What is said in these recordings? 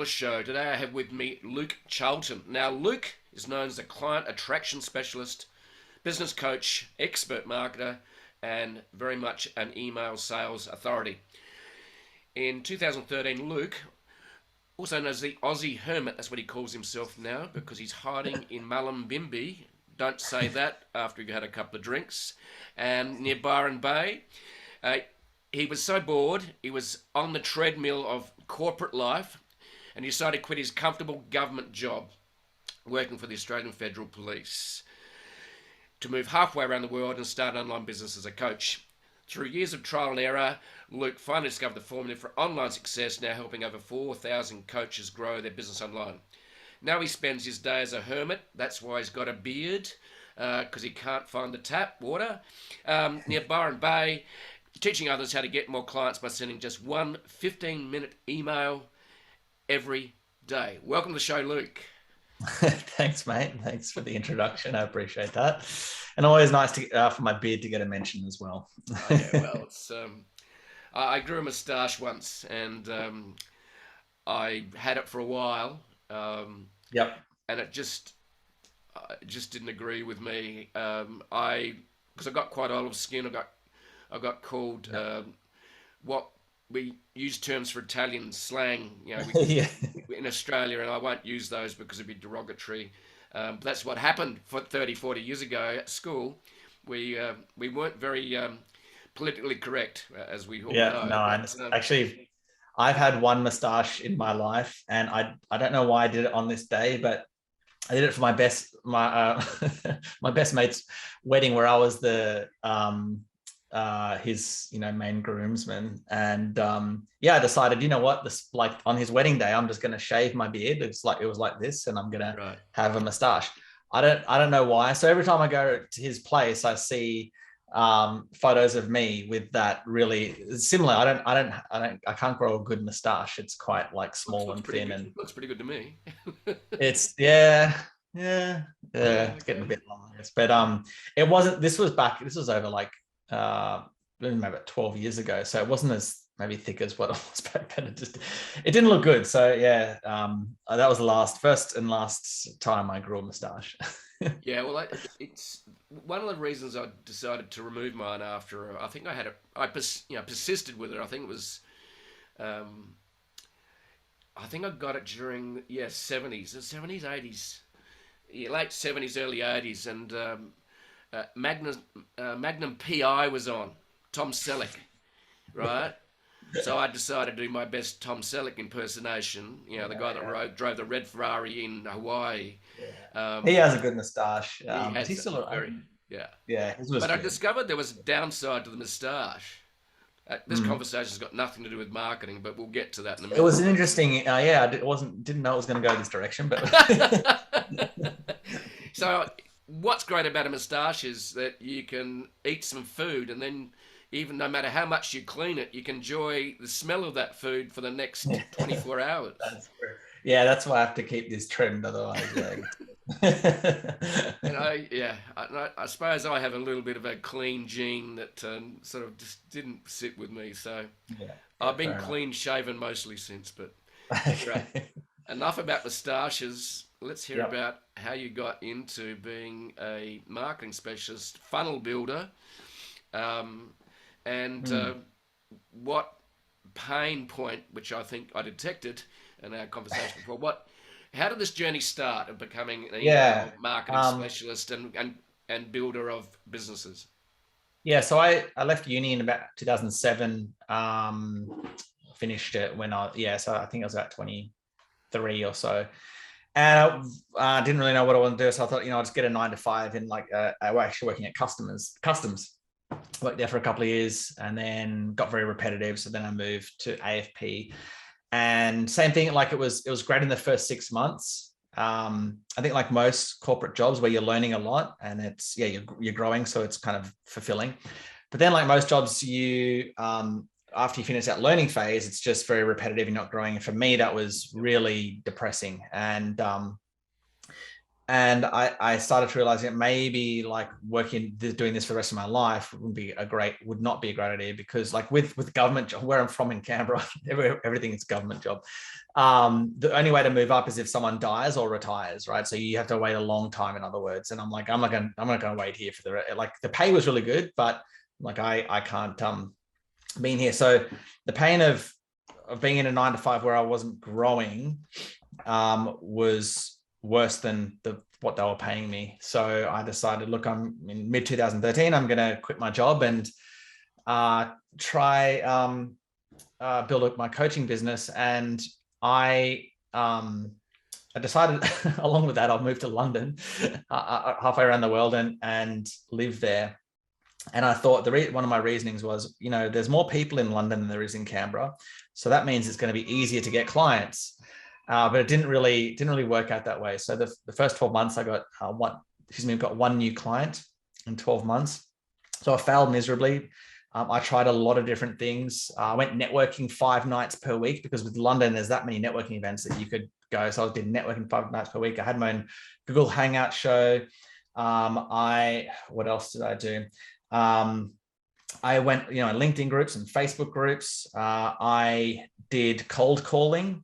the show. Today I have with me Luke Charlton. Now, Luke is known as a client attraction specialist, business coach, expert marketer, and very much an email sales authority. In 2013, Luke, also known as the Aussie Hermit, that's what he calls himself now because he's hiding in Mullumbimby. Don't say that after you've had a couple of drinks. And near Byron Bay. Uh, he was so bored, he was on the treadmill of corporate life and he decided to quit his comfortable government job working for the Australian Federal Police to move halfway around the world and start an online business as a coach. Through years of trial and error, Luke finally discovered the formula for online success, now helping over 4,000 coaches grow their business online. Now he spends his day as a hermit. That's why he's got a beard, because he can't find the tap water, near Byron Bay, teaching others how to get more clients by sending just one 15-minute email every day. Welcome to the show, Luke. Thanks, mate. Thanks for the introduction. I appreciate that. And always nice to for my beard to get a mention as well. It's I grew a moustache once, and I had it for a while. Yep. And it just didn't agree with me. Because I got quite olive skin. I got called what we use terms for Italian slang, Yeah. in Australia, and I won't use those because it'd be derogatory. But that's what happened 30, 40 years ago at school. We weren't very politically correct, as we all know. No, actually, I've had one moustache in my life, and I don't know why I did it on this day, but I did it for my best mate's wedding, where I was the his main groomsman, and I decided, this, like, on his wedding day, I'm just going to shave my beard. It was like this, and I'm going to have a moustache. I don't know why. So every time I go to his place, I see photos of me with that really similar. I can't grow a good moustache. It's quite like small and thin, and looks pretty good to me. it's it's getting a bit long, I guess. But it wasn't. This was over like maybe about 12 years ago, so it wasn't as maybe thick as what it was back then. It didn't look good. So that was the first and last time I grew a moustache. Yeah, well, it's one of the reasons I decided to remove mine after I think I persisted with it. I think it was, I think I got it during 70s, 80s, late 70s, early 80s, and Magnum PI was on, Tom Selleck, right? So I decided to do my best Tom Selleck impersonation. The guy that drove the red Ferrari in Hawaii. He has a good moustache. He's still very, yeah. Yeah. But I discovered there was a downside to the moustache. This conversation's got nothing to do with marketing, but we'll get to that in a minute. It was an interesting. Didn't know it was going to go this direction, but. So what's great about a moustache is that you can eat some food, and then, even no matter how much you clean it, you can enjoy the smell of that food for the next 24 hours. That's true. Yeah, that's why I have to keep this trend, otherwise. I suppose I have a little bit of a clean gene that sort of just didn't sit with me. So I've been clean shaven mostly since. But enough about moustaches. Let's hear about how you got into being a marketing specialist, funnel builder. What pain point, which I think I detected in our conversation before, how did this journey start of becoming an email marketing specialist and builder of businesses? Yeah, so I left uni in about 2007, finished it when so I think I was about 23 or so. And I didn't really know what I wanted to do, so I thought, I'll just get a 9 to 5 in I was actually working at customs. Worked there for a couple of years and then got very repetitive. So then I moved to AFP, and same thing. Like it was great in the first 6 months. I think like most corporate jobs where you're learning a lot and it's you're growing, so it's kind of fulfilling. But then like most jobs, you after you finish that learning phase, it's just very repetitive. You're not growing. And for me, that was really depressing. And And I started to realize that maybe like doing this for the rest of my life would not be a great idea, because like with government job, where I'm from in Canberra, everything is government job. The only way to move up is if someone dies or retires, right? So you have to wait a long time, in other words. And I'm like, I'm not going to wait here for like the pay was really good, but like I can't be in here. So the pain of being in a 9 to 5 where I wasn't growing was worse than what they were paying me. So I decided, look, I'm in mid 2013, I'm going to quit my job and try build up my coaching business. And I decided along with that, I'll move to London, halfway around the world, and live there. And I thought one of my reasonings was, there's more people in London than there is in Canberra. So that means it's going to be easier to get clients. But it didn't really work out that way. So the first 12 months I got one new client in 12 months. So I failed miserably. I tried a lot of different things. I went networking 5 nights per week, because with London, there's that many networking events that you could go. So I did networking 5 nights per week. I had my own Google Hangout show. What else did I do? I went, LinkedIn groups and Facebook groups. I did cold calling.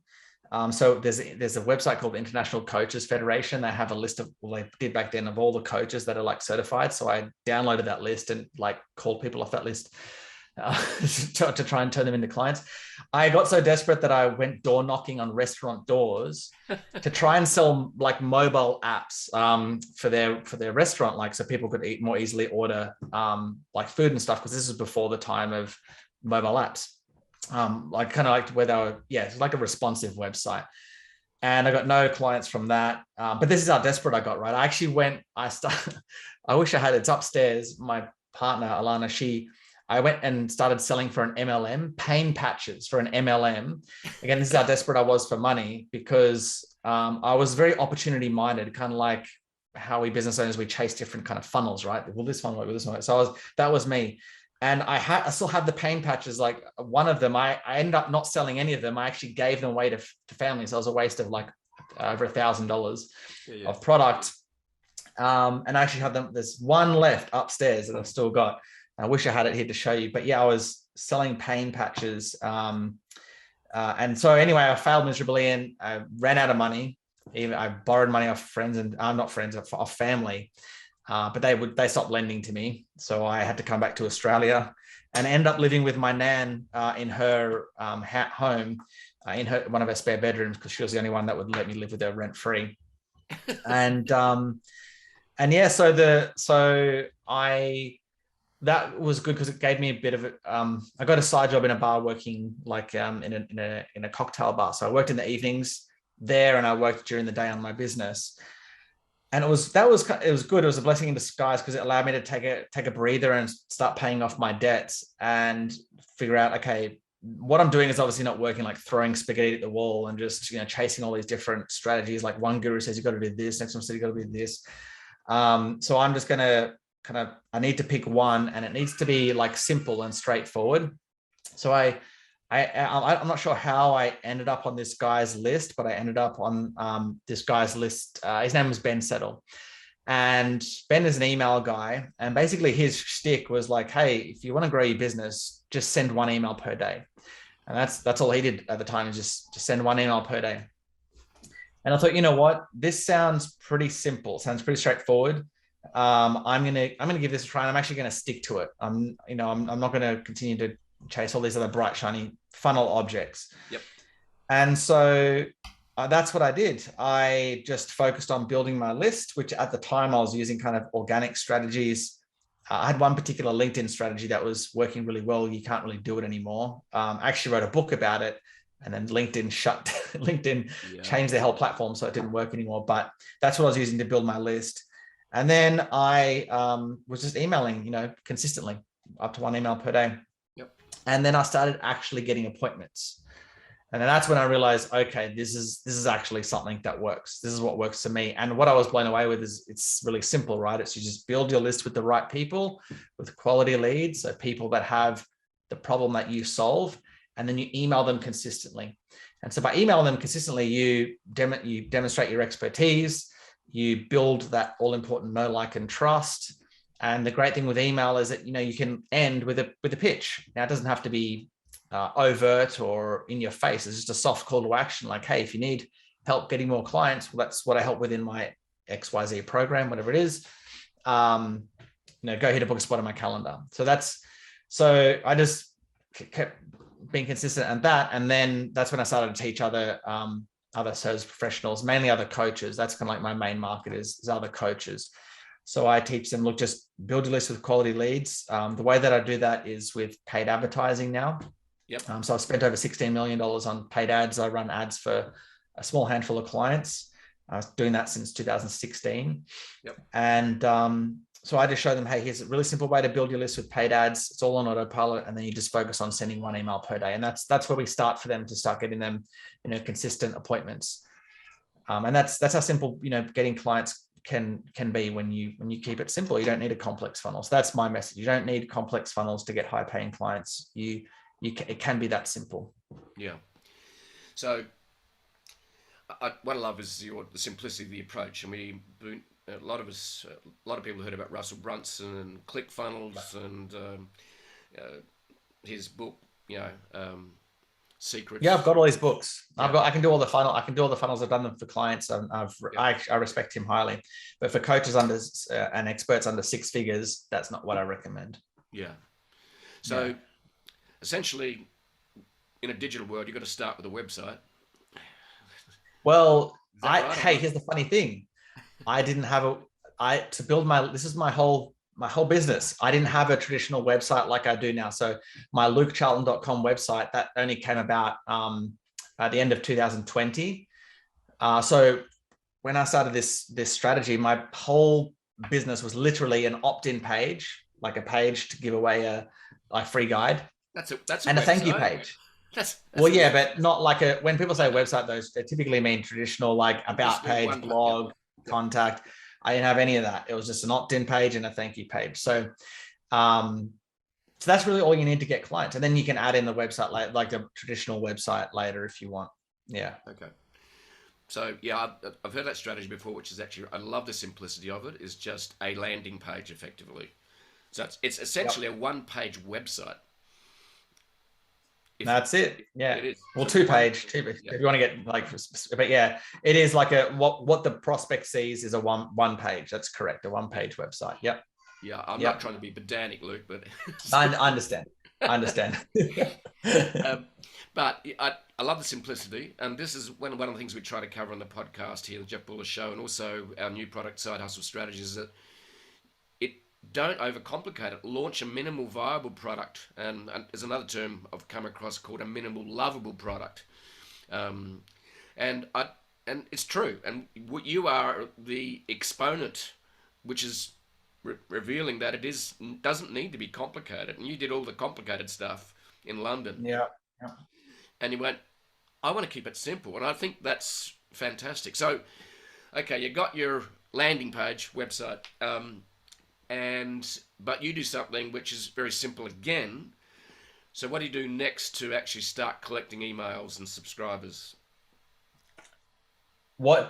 So there's a website called the International Coaches Federation. They have a list they did back then, of all the coaches that are like certified. So I downloaded that list and like called people off that list to try and turn them into clients. I got so desperate that I went door knocking on restaurant doors to try and sell like mobile apps for their restaurant, like so people could more easily order like food and stuff, because this is before the time of mobile apps. Like kind of like where they were, it's like a responsive website. And I got no clients from that. But this is how desperate I got, right? I actually I wish I had, it's upstairs. My partner, Alana, I went and started selling for an MLM, pain patches for an MLM. Again, this is how desperate I was for money, because I was very opportunity minded, kind of like how we business owners, we chase different kind of funnels, right? Will this one work? Will this one work? So that was me. And I still have the pain patches. Like one of them, I ended up not selling any of them. I actually gave them away to families. So it was a waste of like over $1,000 of product. And I actually have them. There's one left upstairs that I've still got. I wish I had it here to show you. But yeah, I was selling pain patches. And so anyway, I failed miserably and I ran out of money. Even I borrowed money off friends and not friends, off family. But they stopped lending to me. So I had to come back to Australia and end up living with my nan in her home, in one of her spare bedrooms, because she was the only one that would let me live with her rent free. And yeah, that was good, because it gave me a bit of I got a side job in a bar, working like in a cocktail bar. So I worked in the evenings there, and I worked during the day on my business. And it was good. It was a blessing in disguise, because it allowed me to take a breather and start paying off my debts and figure out, okay, what I'm doing is obviously not working, like throwing spaghetti at the wall and just, chasing all these different strategies. Like one guru says, you got to do this. Next one says you got to do this. So I'm just going to I need to pick one, and it needs to be like simple and straightforward. So I'm not sure how I ended up on this guy's list, but I ended up on this guy's list. His name was Ben Settle. And Ben is an email guy. And basically his shtick was like, hey, if you want to grow your business, just send 1 email per day. And that's all he did at the time, is just send 1 email per day. And I thought, you know what, this sounds pretty simple, sounds pretty straightforward. I'm gonna give this a try, and I'm actually gonna stick to it. I'm not gonna continue to chase all these other bright, shiny funnel objects. Yep. And so that's what I did. I just focused on building my list, which at the time I was using kind of organic strategies. I had one particular LinkedIn strategy that was working really well. You can't really do it anymore. I actually wrote a book about it, and then LinkedIn changed their whole platform, so it didn't work anymore. But that's what I was using to build my list. And then I was just emailing, consistently, up to 1 email per day. Yep. And then I started actually getting appointments. And then that's when I realized, okay, this is actually something that works. This is what works for me. And what I was blown away with is it's really simple, right? It's you just build your list with the right people, with quality leads, so people that have the problem that you solve, and then you email them consistently. And so by emailing them consistently, you demonstrate your expertise. you build that all important know, like, and trust. And the great thing with email is that, you can end with a pitch. Now, it doesn't have to be overt or in your face. It's just a soft call to action. Like, hey, if you need help getting more clients, well, that's what I help with in my XYZ program, whatever it is. Go here to book a spot on my calendar. So I just kept being consistent at that. And then that's when I started to teach other service professionals, mainly other coaches. That's kind of like my main market is other coaches. So I teach them, look, just build your list with quality leads. The way that I do that is with paid advertising now. Yep. So I've spent over $16 million on paid ads. I run ads for a small handful of clients. I was doing that since 2016. Yep. And so I just show them, hey, here's a really simple way to build your list with paid ads. It's all on autopilot. And then you just focus on sending one email per day. And that's where we start for them to start getting them, consistent appointments. And that's how simple, getting clients can be when you keep it simple. You don't need a complex funnel. So that's my message. You don't need complex funnels to get high paying clients. It can be that simple. Yeah. So what I love is the simplicity of the approach. And a lot of people heard about Russell Brunson and ClickFunnels and his book, Secrets. Yeah, I've got all these books. Yeah. I can do all the funnels. I've done them for clients. I respect him highly, but for coaches and experts under six figures, that's not what I recommend. Yeah. So essentially, in a digital world, you've got to start with a website. Well, Right? hey, here's the funny thing. I didn't have this is my whole business. I didn't have a traditional website like I do now. So my lukecharlton.com website, that only came about at the end of 2020. So when I started this strategy, my whole business was literally an opt-in page, like a page to give away a free guide. That's a website. Thank you page. But not like when people say website, they typically mean traditional, like about page, blog, contact. I didn't have any of that. It was just an opt-in page and a thank you page. So, so that's really all you need to get clients. And then you can add in the website, like a traditional website later if you want. Yeah. Okay. So I've heard that strategy before, which is actually, I love the simplicity of it. Is just a landing page effectively. So it's essentially a one-page website. That's it. Yeah. It is. Well, two-page. If you want to get but yeah, it is like what the prospect sees is a one page. That's correct. A one-page website. Yep. Yeah. I'm not trying to be pedantic, Luke, but I understand. But I love the simplicity, and this is one of the things we try to cover on the podcast here, the Jeff Buller Show, and also our new product, Side Hustle Strategies, is that don't overcomplicate it. Launch a minimal viable product, and there's another term I've come across called a minimal lovable product, and it's true. And you are the exponent, which is revealing that it doesn't need to be complicated. And you did all the complicated stuff in London. Yeah. And you went, I want to keep it simple, and I think that's fantastic. So, okay, you got your landing page website. But you do something which is very simple again. So what do you do next to actually start collecting emails and subscribers? What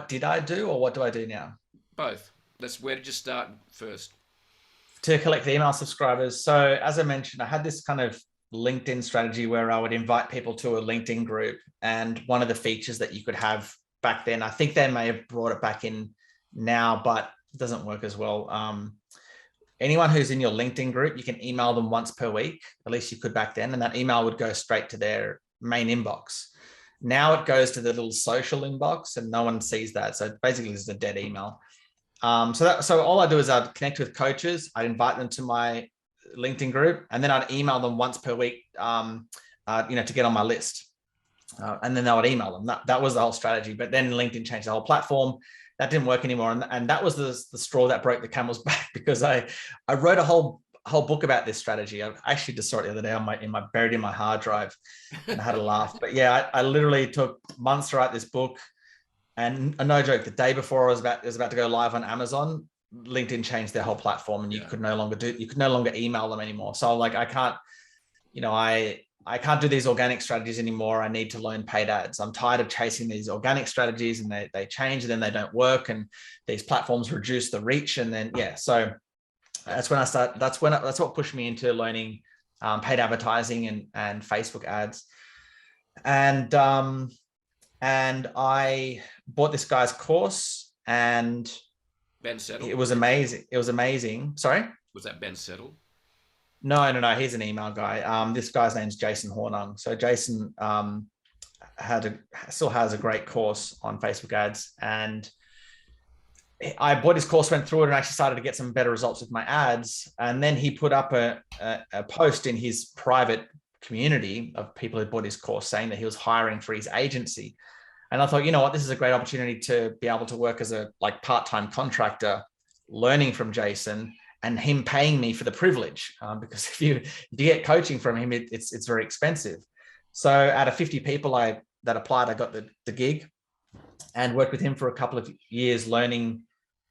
did I do, or what do I do now? Both. Where did you start first? To collect the email subscribers. So as I mentioned, I had this kind of LinkedIn strategy where I would invite people to a LinkedIn group. And one of the features that you could have back then, I think they may have brought it back in now, but it doesn't work as well. Anyone who's in your LinkedIn group, you can email them once per week. At least you could back then. And that email would go straight to their main inbox. Now it goes to the little social inbox and no one sees that. So basically it's a dead email. So all I do is I'd connect with coaches. I'd invite them to my LinkedIn group, and then I'd email them once per week, to get on my list. And then I would email them. That was the whole strategy. But then LinkedIn changed the whole platform. That didn't work anymore. And that was the straw that broke the camel's back, because I wrote a whole book about this strategy. I actually just saw it the other day buried in my hard drive, and I had a laugh. But yeah, I literally took months to write this book. And no joke, the day before it was about to go live on Amazon, LinkedIn changed their whole platform, and you could no longer email them anymore. So like, I can't, I can't do these organic strategies anymore. I need to learn paid ads. I'm tired of chasing these organic strategies, and they change and then they don't work, and these platforms reduce the reach. And then, so that's when I start. That's what pushed me into learning paid advertising and Facebook ads. And I bought this guy's course, and Ben Settle. it was amazing. It was amazing. Sorry? Was that Ben Settle? No. He's an email guy. This guy's name's Jason Hornung. So Jason still has a great course on Facebook ads, and I bought his course, went through it, and actually started to get some better results with my ads. And then he put up a post in his private community of people who bought his course saying that he was hiring for his agency. And I thought, you know what, this is a great opportunity to be able to work as a part-time contractor, learning from Jason and him paying me for the privilege. Because if you get coaching from him, it's very expensive. So out of 50 people that applied, I got the gig and worked with him for a couple of years, learning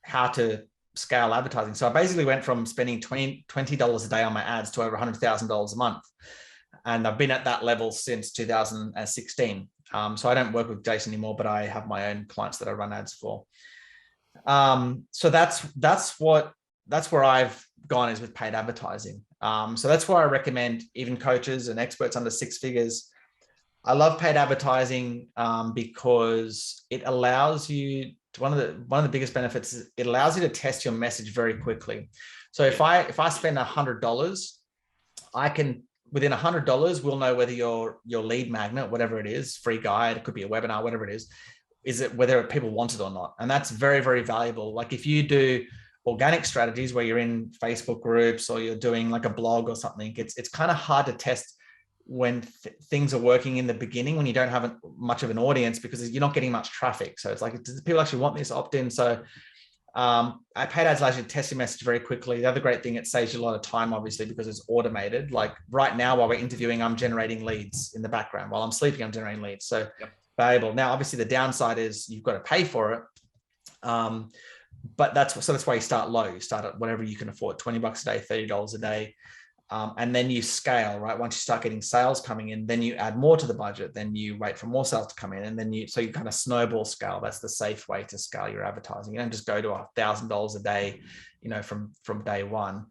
how to scale advertising. So I basically went from spending $20 a day on my ads to over $100,000 a month. And I've been at that level since 2016. So I don't work with Jason anymore, but I have my own clients that I run ads for. So that's where I've gone, is with paid advertising. So that's why I recommend even coaches and experts under six figures. I love paid advertising because it allows you to, one of the biggest benefits is it allows you to test your message very quickly. So if I spend $100, I can, within $100, we'll know whether your lead magnet, whatever it is, free guide, it could be a webinar, whatever it is it whether people want it or not. And that's very, very valuable. Like if you do organic strategies where you're in Facebook groups or you're doing like a blog or something, it's kind of hard to test when things are working in the beginning, when you don't have much of an audience, because you're not getting much traffic. So it's like, do people actually want this opt-in? So paid ads allows you to test your message very quickly. The other great thing, it saves you a lot of time, obviously, because it's automated. Like right now, while we're interviewing, I'm generating leads in the background. While I'm sleeping, I'm generating leads. So valuable. Now, obviously, the downside is you've got to pay for it. But that's why you start low. You start at whatever you can afford, $20 a day, $30 a day. And then you scale, right? Once you start getting sales coming in, then you add more to the budget, then you wait for more sales to come in. And then you kind of snowball scale. That's the safe way to scale your advertising. You don't just go to $1,000 a day, from day one.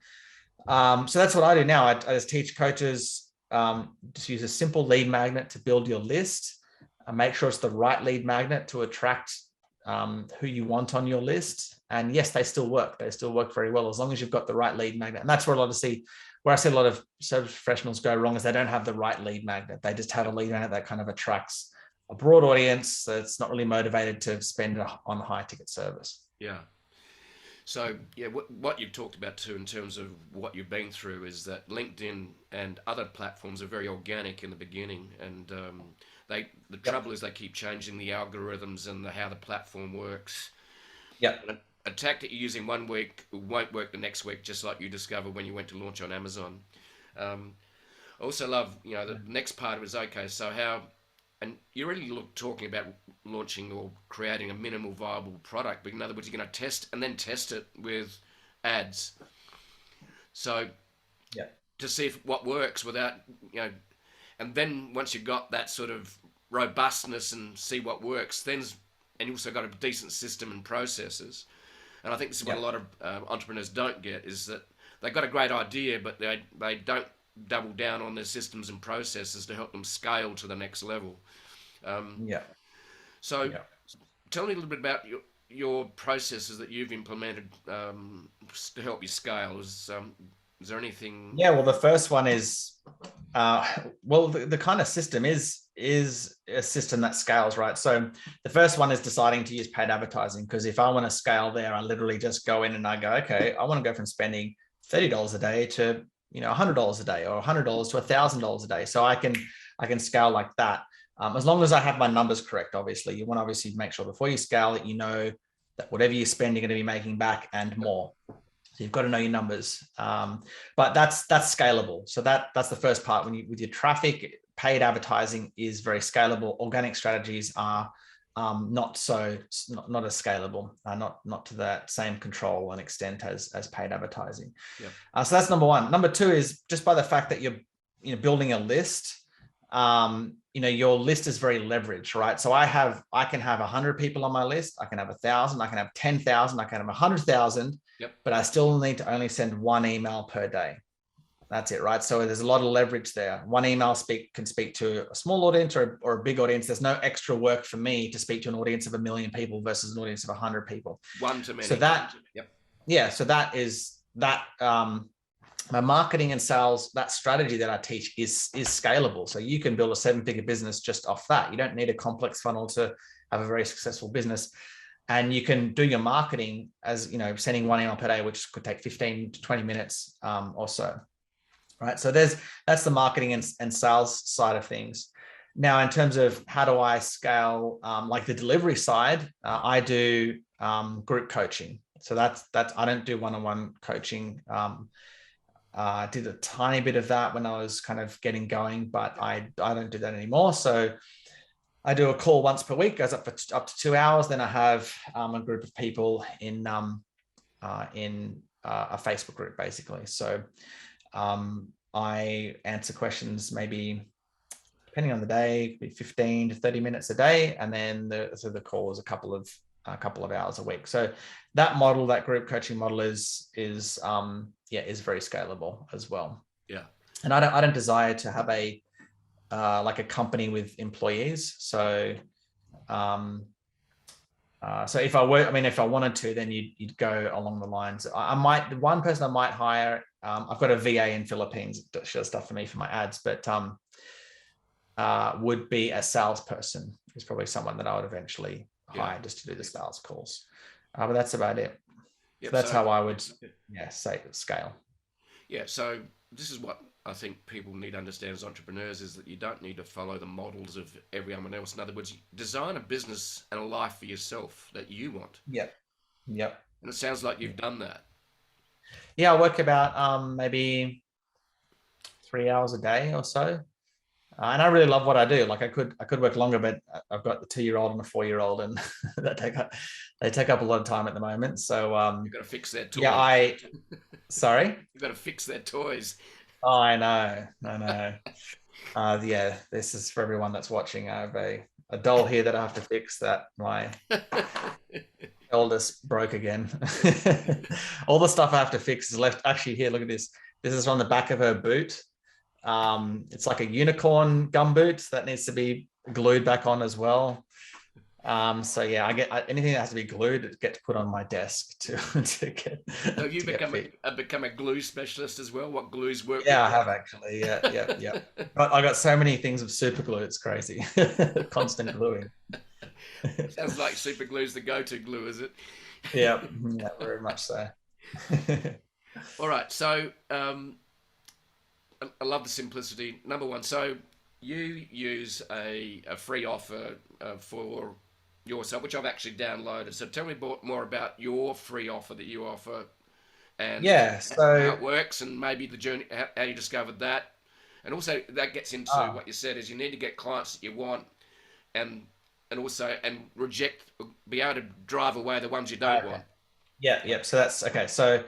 So that's what I do now. I just teach coaches, just use a simple lead magnet to build your list. Make sure it's the right lead magnet to attract who you want on your list. And yes, they still work. They still work very well as long as you've got the right lead magnet. And that's where I see a lot of service professionals go wrong, is they don't have the right lead magnet. They just have a lead magnet that kind of attracts a broad audience that's not really motivated to spend on high ticket service. Yeah. So what you've talked about too, in terms of what you've been through, is that LinkedIn and other platforms are very organic in the beginning, and the trouble is they keep changing the algorithms and how the platform works. Yeah. A tactic you use in 1 week won't work the next week, just like you discovered when you went to launch on Amazon. I also love, the next part of it is, okay, so how, and you're really talking about launching or creating a minimal viable product, but in other words, you're going to test it with ads. So to see what works without, and then once you've got that sort of robustness and see what works, and you also got a decent system and processes. And I think this is what a lot of entrepreneurs don't get, is that they've got a great idea, but they don't double down on their systems and processes to help them scale to the next level. So tell me a little bit about your processes that you've implemented to help you scale. Is there anything? Yeah, well, the first one is, the kind of system is a system that scales, right? So the first one is deciding to use paid advertising, because if I want to scale there, I literally just go in and I go, okay, I want to go from spending $30 a day to $100 a day, or $100 to $1,000 a day. So I can scale like that, as long as I have my numbers correct. Obviously, you want to obviously make sure before you scale that that whatever you spend, you're going to be making back and more. So you've got to know your numbers, but that's scalable. So that's the first part. With your traffic, paid advertising is very scalable. Organic strategies are not as scalable, not to that same control and extent as paid advertising. So that's number one. Number two is just by the fact that you're building a list. your list is very leveraged, right? So I can have 100 people on my list. I can have 1,000, I can have 10,000, I can have 100,000, but I still need to only send one email per day. That's it, right? So there's a lot of leverage there. One email can speak to a small audience or a big audience. There's no extra work for me to speak to an audience of 1 million people versus an audience of 100 people. One to many. So my marketing and sales, that strategy that I teach is scalable. So you can build a 7-figure business just off that. You don't need a complex funnel to have a very successful business. And you can do your marketing as, sending one email per day, which could take 15 to 20 minutes or so. Right. So that's the marketing and sales side of things. Now, in terms of how do I scale, like the delivery side, I do group coaching. So that's I don't do one-on-one coaching. I did a tiny bit of that when I was kind of getting going, but I don't do that anymore. So I do a call once per week, goes up to 2 hours. Then I have a group of people in a Facebook group, basically. So I answer questions maybe, depending on the day, 15 to 30 minutes a day, and then the call is a couple of hours a week. So that model, that group coaching model, is very scalable as well. Yeah, and I don't desire to have a company with employees. So if I wanted to, then you'd go along the lines. One person I might hire. I've got a VA in Philippines that does stuff for me for my ads, but would be a salesperson. Is probably someone that I would eventually hire just to do the sales calls. But that's about it. Yep, so that's how I would say scale. Yeah. So this is what I think people need to understand as entrepreneurs, is that you don't need to follow the models of everyone else. In other words, design a business and a life for yourself that you want. Yep. And it sounds like you've done that. Yeah, I work about maybe 3 hours a day or so. And I really love what I do. Like I could work longer, but I've got the 2-year-old and a 4-year-old, and they take up a lot of time at the moment. So you've got to fix their toys. Yeah, sorry? You've got to fix their toys. Oh, I know. This is for everyone that's watching. I have a doll here that I have to fix that my eldest broke again. All the stuff I have to fix is left. Actually, here, look at this. This is on the back of her boot. It's like a unicorn gum boot that needs to be glued back on as well. So yeah, anything that has to be glued, it gets put on my desk to get. So you become a glue specialist as well. What glues work? Yeah, I have actually. Yeah. I got so many things of super glue. It's crazy. Constant gluing. Sounds like super glue is the go-to glue, is it? Yeah, very much so. All right. So I love the simplicity. Number one, so you use a free offer for yourself, which I've actually downloaded. So tell me more about your free offer that you offer, and how it works, and maybe the journey, how you discovered that, and also that gets into what you said is you need to get clients that you want, and also be able to drive away the ones you don't want. Yeah. So that's okay. So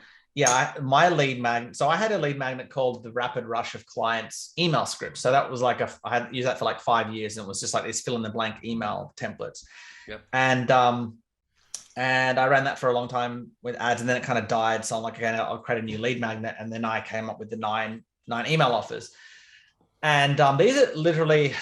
my lead magnet. So I had a lead magnet called the Rapid Rush of Clients email script. So that was I had used that for like 5 years, and it was just like this fill in the blank email templates. Yep. And I ran that for a long time with ads, and then it kind of died. So I'm like, okay, I'll create a new lead magnet. And then I came up with the nine email offers. And these are literally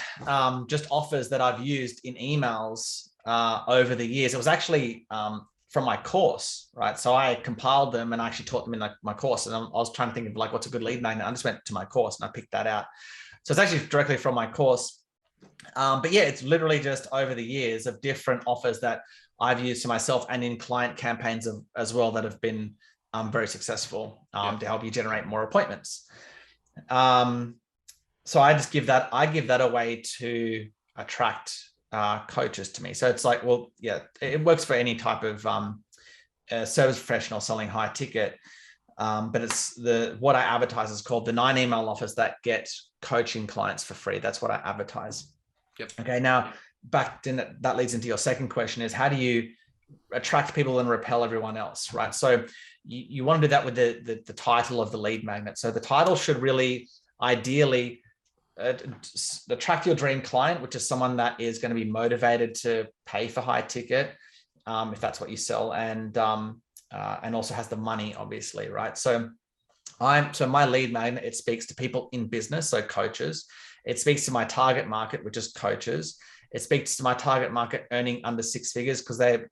just offers that I've used in emails over the years. It was actually from my course, right? So I compiled them and I actually taught them in my course. And I was trying to think of what's a good lead magnet. I just went to my course and I picked that out. So it's actually directly from my course. But yeah, it's literally just over the years of different offers that I've used to myself and in client campaigns as well that have been very successful to help you generate more appointments. So I give that away to attract coaches to me. So it's like, well, yeah, it works for any type of service professional selling high ticket. But it's what I advertise is called the 9 email offers that get coaching clients for free. That's what I advertise. Yep. Okay. Now that leads into your second question, is how do you attract people and repel everyone else, right? So you want to do that with the title of the lead magnet. So the title should really ideally attract your dream client, which is someone that is going to be motivated to pay for high ticket, if that's what you sell, and also has the money, obviously, right? So my lead magnet, it speaks to people in business, so coaches. It speaks to my target market, which is coaches. It speaks to my target market earning under six figures because it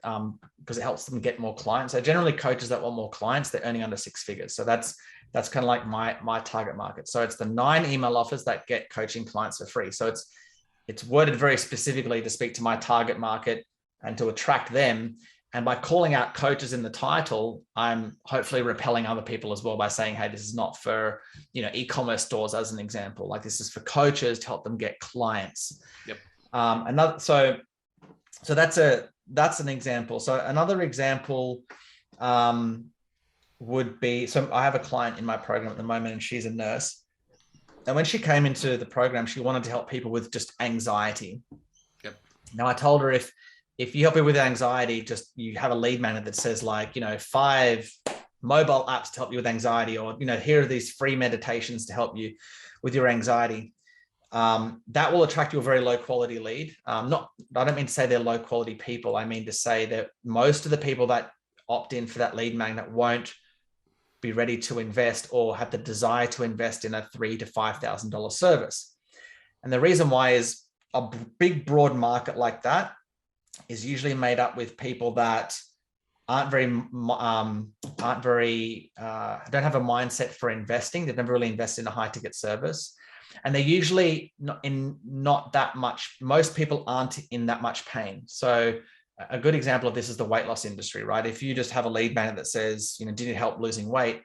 helps them get more clients. So generally, coaches that want more clients, they're earning under six figures. So that's kind of like my target market. So it's the 9 email offers that get coaching clients for free. So it's worded very specifically to speak to my target market and to attract them. And by calling out coaches in the title, I'm hopefully repelling other people as well by saying, hey, this is not for, e-commerce stores as an example. Like, this is for coaches to help them get clients. Yep. So that's an example. So another example would be, so I have a client in my program at the moment, and she's a nurse. And when she came into the program, she wanted to help people with just anxiety. Yep. Now, I told her, if you help me with anxiety, just you have a lead magnet that says 5 mobile apps to help you with anxiety, or, here are these free meditations to help you with your anxiety. That will attract you a very low quality lead. I don't mean to say they're low quality people. I mean to say that most of the people that opt in for that lead magnet won't be ready to invest or have the desire to invest in a $3,000 to $5,000 service. And the reason why is a big, broad market like that is usually made up with people that don't have a mindset for investing. They've never really invested in a high ticket service. And they're usually not that much. Most people aren't in that much pain. So a good example of this is the weight loss industry, right? If you just have a lead magnet that says, do you need help losing weight?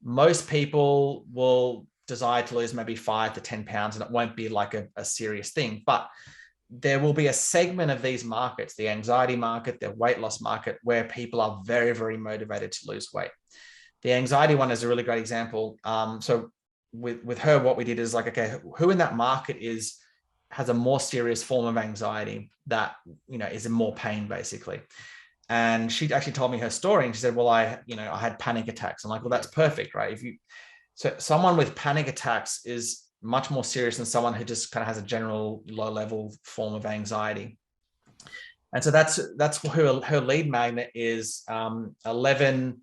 Most people will desire to lose maybe 5 to 10 pounds, and it won't be like a serious thing. But there will be a segment of these markets, the anxiety market, the weight loss market, where people are very, very motivated to lose weight. The anxiety one is a really great example. So with her, what we did is okay, who in that market has a more serious form of anxiety that, is in more pain, basically. And she actually told me her story, and she said, well, I had panic attacks. I'm like, well, that's perfect, right? So someone with panic attacks is much more serious than someone who just kind of has a general low level form of anxiety. And so that's her lead magnet is 11,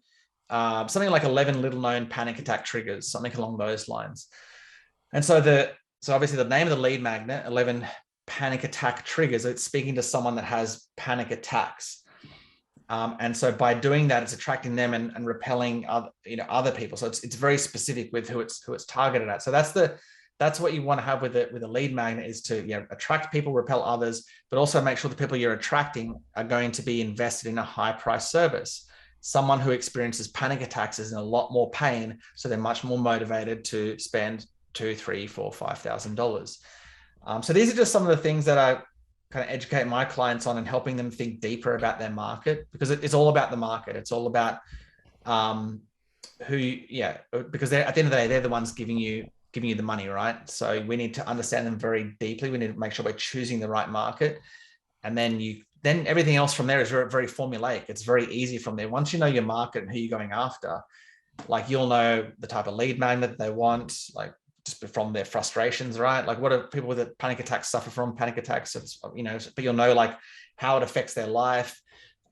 something like 11 little known panic attack triggers, something along those lines. And so obviously the name of the lead magnet, 11 panic attack triggers, it's speaking to someone that has panic attacks. And so by doing that, it's attracting them and repelling other people. So it's very specific with who it's targeted at. So that's what you want to have with a lead magnet, is to attract people, repel others, but also make sure the people you're attracting are going to be invested in a high price service. Someone who experiences panic attacks is in a lot more pain, so they're much more motivated to spend $2,000, $3,000, $4,000, $5,000. So these are just some of the things that I kind of educate my clients on, and helping them think deeper about their market, because it's all about the market. It's all about because at the end of the day, they're the ones giving you the money, right? So we need to understand them very deeply. We need to make sure we're choosing the right market. And then everything else from there is very, very formulaic. It's very easy from there. Once you know your market and who you're going after, you'll know the type of lead magnet they want, just from their frustrations, right? What do people with panic attacks suffer from? Panic attacks, but you'll know how it affects their life.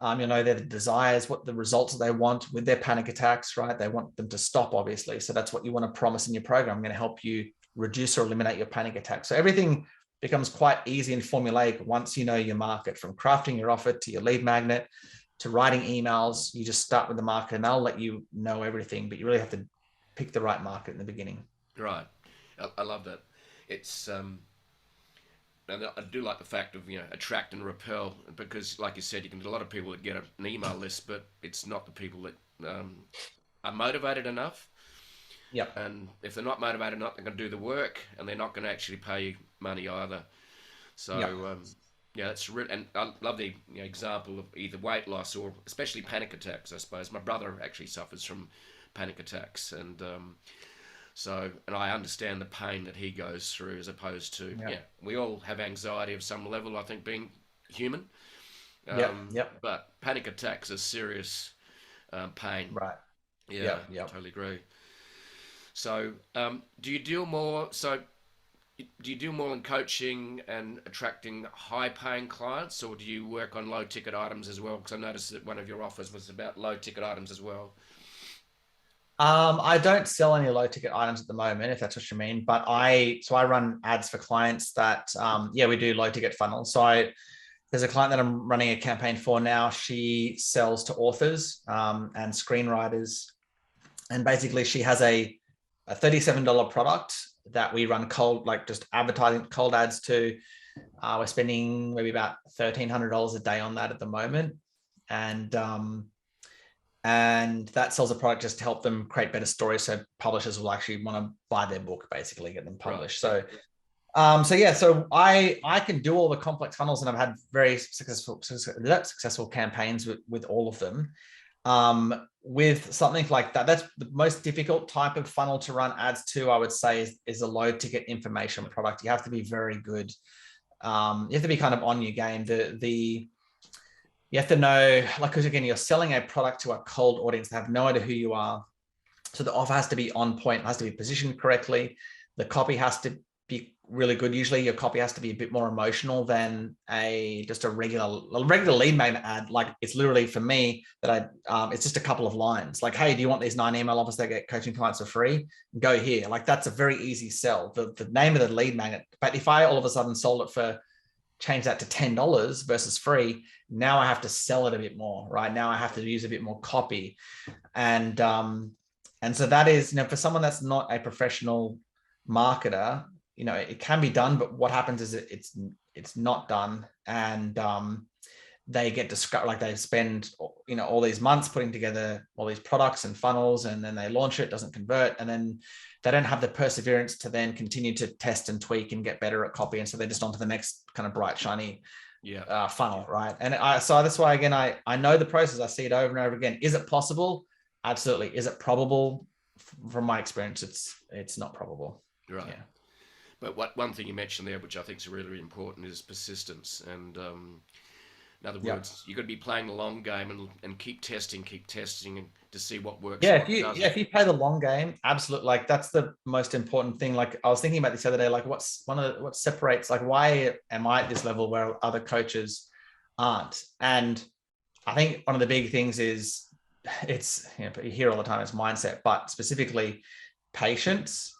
You'll know their desires, what the results they want with their panic attacks, right? They want them to stop, obviously. So that's what you want to promise in your program. I'm going to help you reduce or eliminate your panic attacks. So everything becomes quite easy and formulaic once you know your market, from crafting your offer to your lead magnet to writing emails. You just start with the market, and they'll let you know everything, but you really have to pick the right market in the beginning. Right. I love that. It's and I do like the fact of attract and repel, because, like you said, you can get a lot of people that get an email list, but it's not the people that are motivated enough. Yeah. And if they're not motivated enough, they're going to do the work, and they're not going to actually pay you money either. So that's really, and I love the example of either weight loss or especially panic attacks. I suppose my brother actually suffers from panic attacks, and and I understand the pain that he goes through, as opposed to, we all have anxiety of some level, I think, being human. But panic attacks are serious pain. Right. Yeah, totally agree. So do you deal more, so do you do more in coaching and attracting high-paying clients, or do you work on low-ticket items as well? Because I noticed that one of your offers was about low-ticket items as well. I don't sell any low ticket items at the moment, if that's what you mean. But I run ads for clients that we do low ticket funnels. There's a client that I'm running a campaign for now. She sells to authors and screenwriters, and basically she has a $37 product that we run cold, like just advertising cold ads to. We're spending maybe about $1,300 a day on that at the moment, and that sells a product just to help them create better stories, so publishers will actually want to buy their book, basically get them published. Right. So I can do all the complex funnels, and I've had very successful campaigns with all of them. With something like that, that's the most difficult type of funnel to run ads to, I would say, is a low ticket information product. You have to be very good. You have to be kind of on your game. You have to know, like, because again, you're selling a product to a cold audience. They have no idea who you are. So the offer has to be on point, it has to be positioned correctly. The copy has to be really good. Usually your copy has to be a bit more emotional than just a regular lead magnet ad. Like, it's literally, for me, that it's just a couple of lines. Like, hey, do you want these 9 email offers that get coaching clients for free? Go here. Like, that's a very easy sell. The name of the lead magnet. But if I all of a sudden sold it for, change that to $10 versus free, now I have to sell it a bit more, right? Now I have to use a bit more copy. And so that is, for someone that's not a professional marketer, it can be done, but what happens is it's not done. And they get discouraged, like they spend, all these months putting together all these products and funnels, and then they launch it, doesn't convert. And then they don't have the perseverance to then continue to test and tweak and get better at copy. And so they're just on to the next kind of bright, shiny funnel, right? And so that's why, again, I know the process. I see it over and over again. Is it possible? Absolutely. Is it probable? From my experience, it's not probable. Right. Yeah. But one thing you mentioned there, which I think is really important, is persistence. And in other words, you've got to be playing the long game and keep testing and to see what works. Yeah, if you play the long game, absolutely. Like, that's the most important thing. Like, I was thinking about this the other day. Like, what separates? Like, why am I at this level where other coaches aren't? And I think one of the big things is you hear all the time, it's mindset, but specifically patience.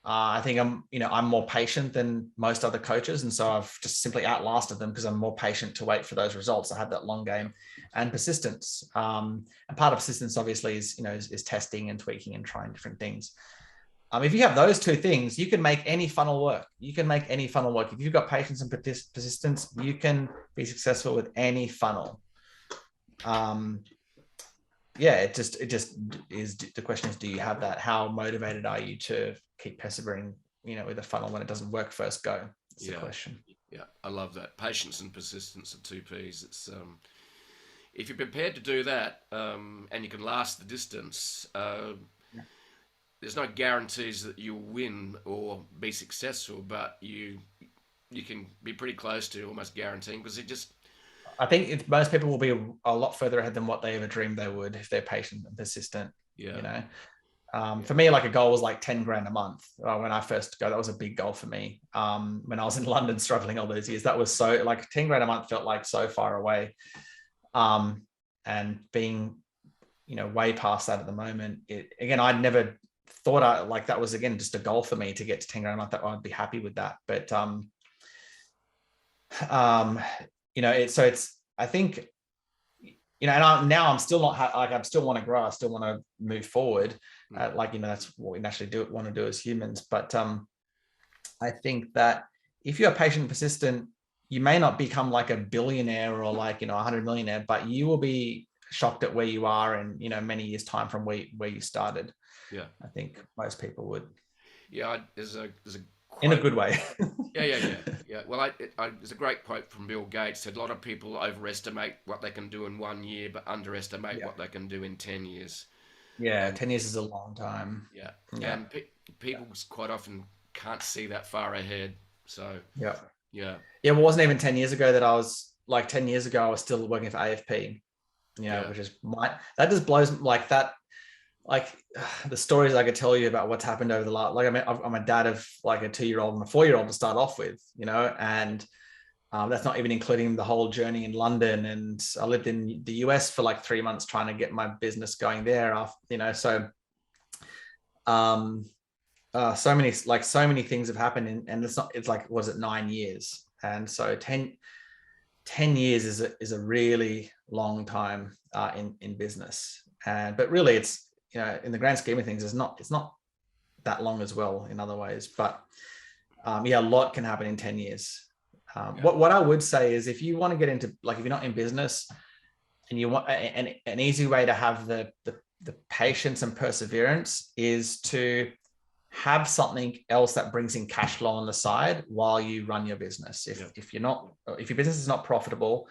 I think I'm more patient than most other coaches. And so I've just simply outlasted them because I'm more patient to wait for those results. I have that long game and persistence. And part of persistence, obviously, is testing and tweaking and trying different things. If you have those two things, you can make any funnel work. If you've got patience and persistence, you can be successful with any funnel. It just is, the question is, do you have that? How motivated are you to keep persevering, with a funnel when it doesn't work first go? That's the question. Yeah, I love that. Patience and persistence are 2 Ps. It's if you're prepared to do that, and you can last the distance, there's no guarantees that you'll win or be successful, but you can be pretty close to almost guaranteeing, because I think most people will be a lot further ahead than what they ever dreamed they would if they're patient and persistent. Yeah. For me, like, a goal was like 10 grand a month when I first go. That was a big goal for me. When I was in London struggling all those years, that was so, like, 10 grand a month felt like so far away. And being, way past that at the moment, again, I'd never thought that was, again, just a goal for me to get to 10 grand a month. That I'd be happy with that. But, I think, and now I'm still not I still want to grow. I still want to move forward. That's what we naturally want to do as humans. But I think that if you're patient and persistent, you may not become like a billionaire or like, 100 millionaire, but you will be shocked at where you are in, many years' time from where you started. Yeah. I think most people would. Yeah. There's a quote, in a good way. Yeah. Well, there's a great quote from Bill Gates. Said a lot of people overestimate what they can do in 1 year, but underestimate what they can do in 10 years. Yeah, 10 years is a long time. Yeah. And people quite often can't see that far ahead. So yeah. Well, it wasn't even 10 years ago that I was 10 years ago, I was still working for AFP, which is that just blows like that. like the stories I could tell you about what's happened over the last, like, I mean, I'm a dad of like a 2-year-old and a 4-year-old to start off with, and that's not even including the whole journey in London. And I lived in the US for like 3 months trying to get my business going there. So um, so many things have happened, and it's like, was it 9 years? And so 10 years is a really long time in business. But really, it's, in the grand scheme of things, it's not that long as well in other ways. But a lot can happen in 10 years. What I would say is, if you want to get into, like, if you're not in business and you want an easy way to have the patience and perseverance is to have something else that brings in cash flow on the side while you run your business. If your business is not profitable,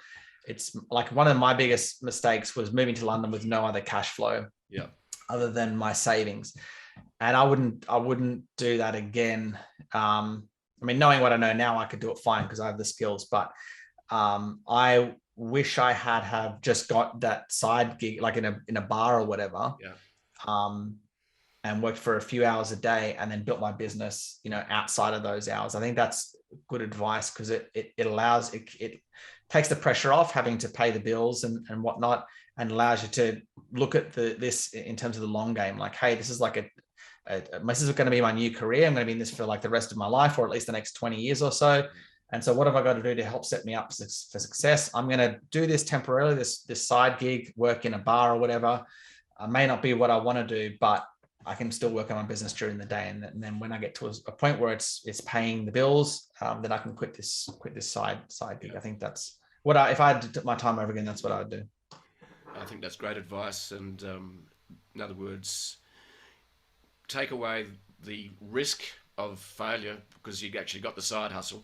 it's like, one of my biggest mistakes was moving to London with no other cash flow other than my savings. And I wouldn't do that again. I mean, knowing what I know now, I could do it fine because I have the skills, but I wish I have just got that side gig, like in a bar or whatever. And worked for a few hours a day and then built my business, outside of those hours. I think that's good advice, because it allows, it takes the pressure off having to pay the bills and whatnot, and allows you to look at this in terms of the long game. Like, hey, this is like this is going to be my new career. I'm going to be in this for like the rest of my life, or at least the next 20 years or so. And so what have I got to do to help set me up for success? I'm going to do this temporarily, this side gig, work in a bar or whatever. May not be what I want to do, but I can still work on my business during the day. And then when I get to a point where it's paying the bills, then I can quit this side gig. I think that's what if I had my time over again, that's what I would do. I think that's great advice. And in other words, take away the risk of failure, because you actually got the side hustle.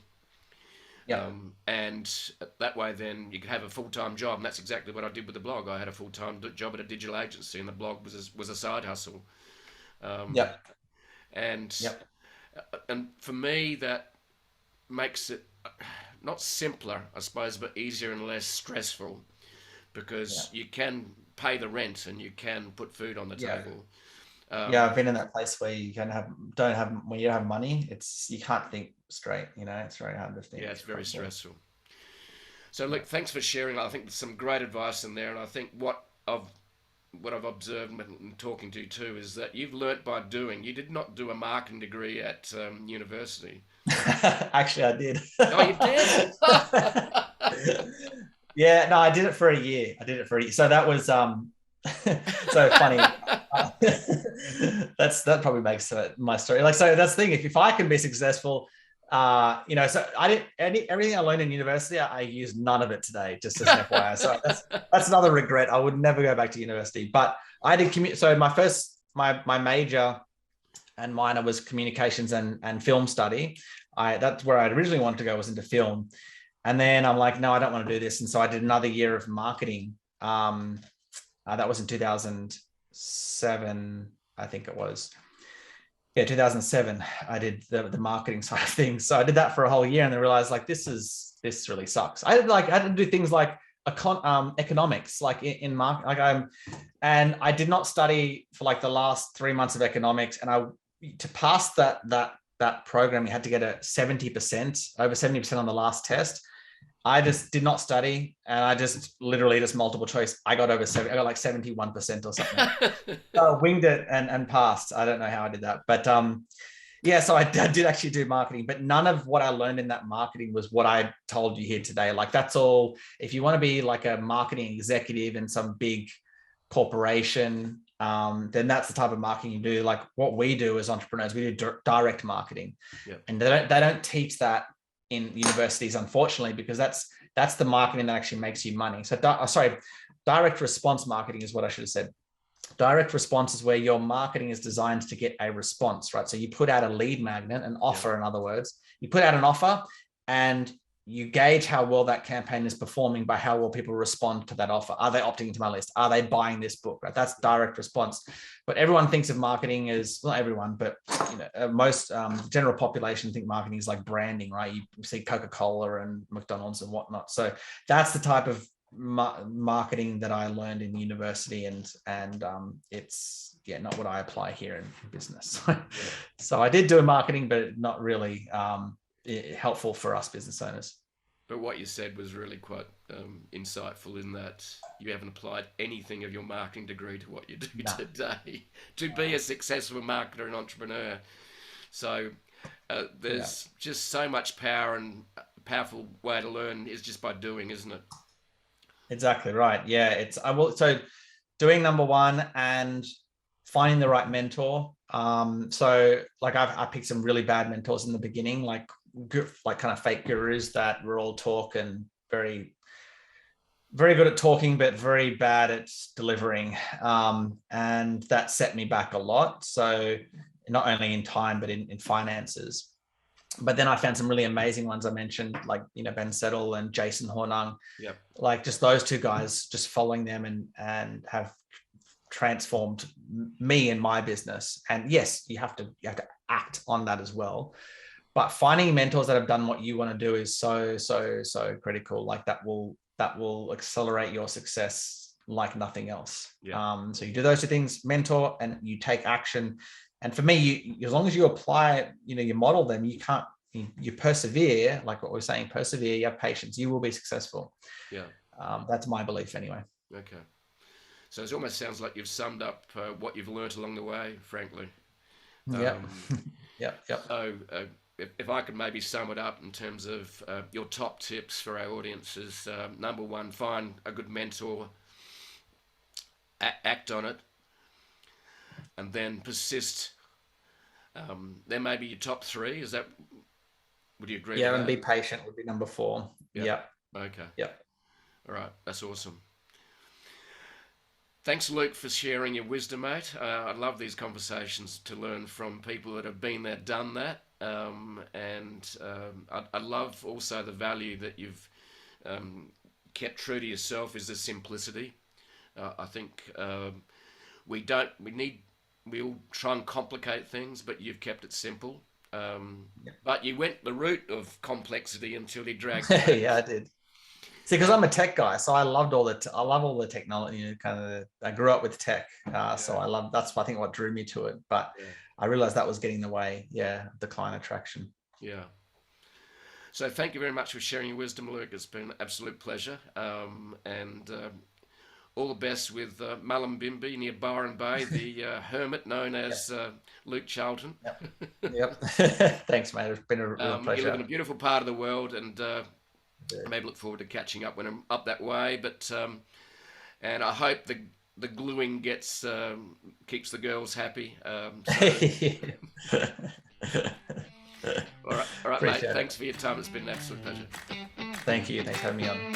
And that way, then you could have a full-time job, and that's exactly what I did with the blog. I had a full-time job at a digital agency, and the blog was a side hustle. And for me, that makes it not simpler, I suppose, but easier and less stressful, because you can pay the rent and you can put food on the table. I've been in that place where you when you don't have money, you can't think straight. It's very hard to think. Yeah, it's very stressful. So look, thanks for sharing. I think there's some great advice in there, and I think what I've observed and talking to you too is that you've learnt by doing. You did not do a marketing degree at university. Actually, I did. Oh, you did? Yeah, no, I did it for a year. So that was so funny. That probably makes my story. Like, so that's the thing. If I can be successful, so I didn't everything I learned in university, I used none of it today, just as an FYI. So that's another regret. I would never go back to university, but I did so my major and minor was communications and film study. That's where I originally wanted to go, was into film. And then I'm like, no, I don't want to do this. And so I did another year of marketing. That was in 2007, I think it was. Yeah, 2007, I did the marketing side of things. So I did that for a whole year, and then realized, like, this really sucks. I had to do things like economics, like in market, and I did not study for like the last 3 months of economics. And to pass that program, you had to get over 70% on the last test. I just did not study, and I just literally just multiple choice. I got over 70. I got like 71% or something. So winged it and passed. I don't know how I did that, but so I did actually do marketing, but none of what I learned in that marketing was what I told you here today. Like, that's all. If you want to be like a marketing executive in some big corporation, then that's the type of marketing you do. Like, what we do as entrepreneurs, we do direct marketing, and they don't teach that in universities, unfortunately, because that's the marketing that actually makes you money. So direct response marketing is what I should have said. Direct response is where your marketing is designed to get a response, right? So you put out a lead magnet, an offer, in other words, you put out an offer, and you gauge how well that campaign is performing by how well people respond to that offer. Are they opting into my list? Are they buying this book? Right? That's direct response. But everyone thinks of marketing as, not everyone, but most general population think marketing is like branding, right? You see Coca-Cola and McDonald's and whatnot. So that's the type of marketing that I learned in university, and it's not what I apply here in business. So I did do marketing, but not really helpful for us business owners. But what you said was really quite insightful in that you haven't applied anything of your marketing degree to what you do today to be a successful marketer and entrepreneur. So there's just so much power, and a powerful way to learn is just by doing, isn't it? Exactly right. Yeah, so doing number one and finding the right mentor. So like I picked some really bad mentors in the beginning, like kind of fake gurus that were all talk and very, very good at talking, but very bad at delivering. And that set me back a lot. So not only in time, but in finances. But then I found some really amazing ones I mentioned, like, Ben Settle and Jason Hornung. Yep. Like just those two guys, just following them and have transformed me and my business. And yes, you have to act on that as well. But finding mentors that have done what you want to do is so critical. Like that will accelerate your success like nothing else. Yeah. So you do those two things: mentor, and you take action. And for me, as long as you apply, you model them, you persevere, like what we're saying, persevere, you have patience, you will be successful. Yeah. That's my belief anyway. Okay. So it almost sounds like you've summed up what you've learnt along the way, frankly. Yeah. Yep. So if I could maybe sum it up in terms of your top tips for our audience is, number one, find a good mentor, act on it, and then persist. Then maybe your top three. Would you agree? Yeah, with and that? be patient would be number 4. Yeah. Okay. Yeah. All right. That's awesome. Thanks, Luke, for sharing your wisdom, mate. I love these conversations to learn from people that have been there, done that. I love also the value that you've kept true to yourself is the simplicity. I think we all try and complicate things, but you've kept it simple. But you went the route of complexity until you dragged it back. Yeah, I did. See, because I'm a tech guy, so I love all the technology. I grew up with tech, so that's I think what drew me to it. But I realized that was getting in the way, the client attraction. Yeah. So thank you very much for sharing your wisdom, Luke. It's been an absolute pleasure. All the best with Mullumbimby near Byron Bay, the hermit known as Luke Charlton. Yep. Thanks, mate. It's been a real pleasure. You live in a beautiful part of the world, and maybe look forward to catching up when I'm up that way. But and I hope the gluing keeps the girls happy. All right, mate. Thanks for your time. It's been an absolute pleasure. Thank you. Thanks for having me on.